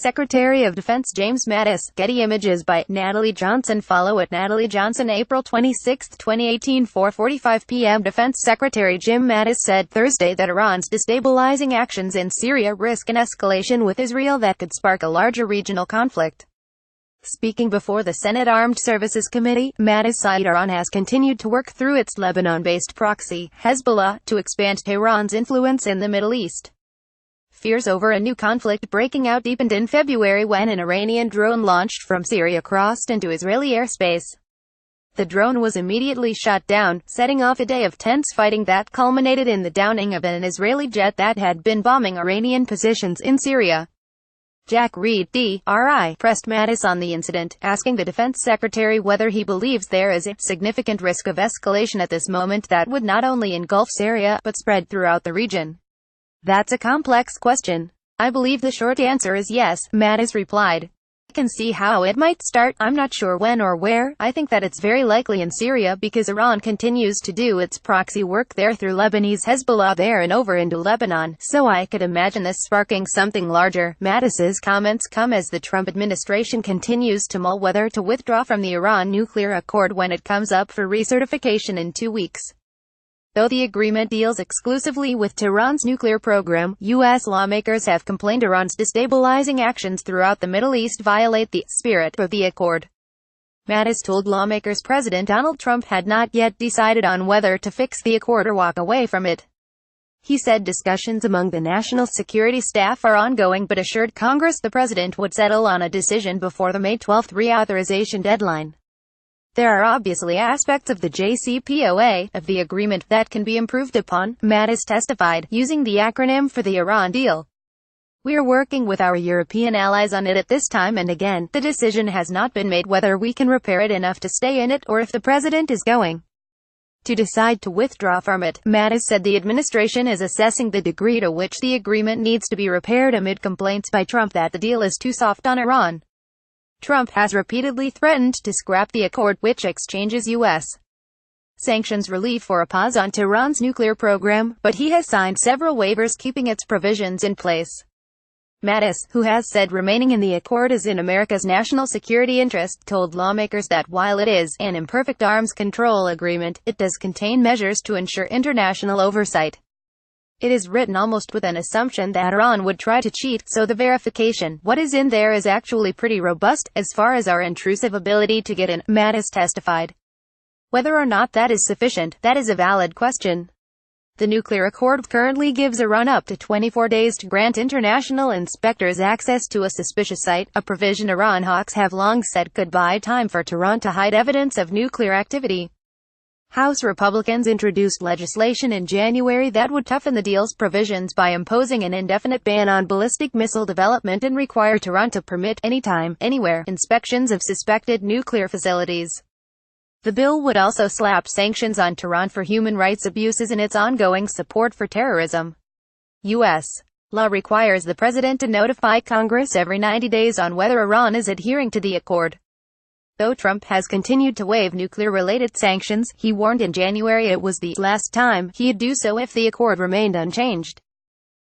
Secretary of Defense James Mattis. Getty images by Natalie Johnson. Follow at Natalie Johnson. April 26, 2018, 4:45 p.m. Defense Secretary Jim Mattis said Thursday that Iran's destabilizing actions in Syria risk an escalation with Israel that could spark a larger regional conflict. Speaking before the Senate Armed Services Committee, Mattis said Iran has continued to work through its Lebanon-based proxy, Hezbollah, to expand Tehran's influence in the Middle East. Fears over a new conflict breaking out deepened in February when an Iranian drone launched from Syria crossed into Israeli airspace. The drone was immediately shot down, setting off a day of tense fighting that culminated in the downing of an Israeli jet that had been bombing Iranian positions in Syria. Jack Reed, DRI, pressed Mattis on the incident, asking the defense secretary whether he believes there is a significant risk of escalation at this moment that would not only engulf Syria, but spread throughout the region. "That's a complex question. I believe the short answer is yes," Mattis replied. "I can see how it might start. I'm not sure when or where. I think that it's very likely in Syria because Iran continues to do its proxy work there through Lebanese Hezbollah there and over into Lebanon, so I could imagine this sparking something larger." Mattis's comments come as the Trump administration continues to mull whether to withdraw from the Iran nuclear accord when it comes up for recertification in 2 weeks. Though the agreement deals exclusively with Tehran's nuclear program, U.S. lawmakers have complained Iran's destabilizing actions throughout the Middle East violate the spirit of the accord. Mattis told lawmakers President Donald Trump had not yet decided on whether to fix the accord or walk away from it. He said discussions among the national security staff are ongoing but assured Congress the president would settle on a decision before the May 12 reauthorization deadline. "There are obviously aspects of the JCPOA, of the agreement, that can be improved upon," Mattis testified, using the acronym for the Iran deal. "We are working with our European allies on it at this time and again, the decision has not been made whether we can repair it enough to stay in it or if the president is going to decide to withdraw from it." Mattis said the administration is assessing the degree to which the agreement needs to be repaired amid complaints by Trump that the deal is too soft on Iran. Trump has repeatedly threatened to scrap the accord, which exchanges U.S. sanctions relief for a pause on Tehran's nuclear program, but he has signed several waivers keeping its provisions in place. Mattis, who has said remaining in the accord is in America's national security interest, told lawmakers that while it is an imperfect arms control agreement, it does contain measures to ensure international oversight. "It is written almost with an assumption that Iran would try to cheat, so the verification, what is in there is actually pretty robust, as far as our intrusive ability to get in," Mattis testified. Whether or not that is sufficient, that is a valid question. The nuclear accord currently gives Iran up to 24 days to grant international inspectors access to a suspicious site, a provision Iran hawks have long said could buy time for Tehran to hide evidence of nuclear activity. House Republicans introduced legislation in January that would toughen the deal's provisions by imposing an indefinite ban on ballistic missile development and require Tehran to permit, anytime, anywhere, inspections of suspected nuclear facilities. The bill would also slap sanctions on Tehran for human rights abuses in its ongoing support for terrorism. U.S. law requires the president to notify Congress every 90 days on whether Iran is adhering to the accord. Though Trump has continued to waive nuclear-related sanctions, he warned in January it was the last time he'd do so if the accord remained unchanged.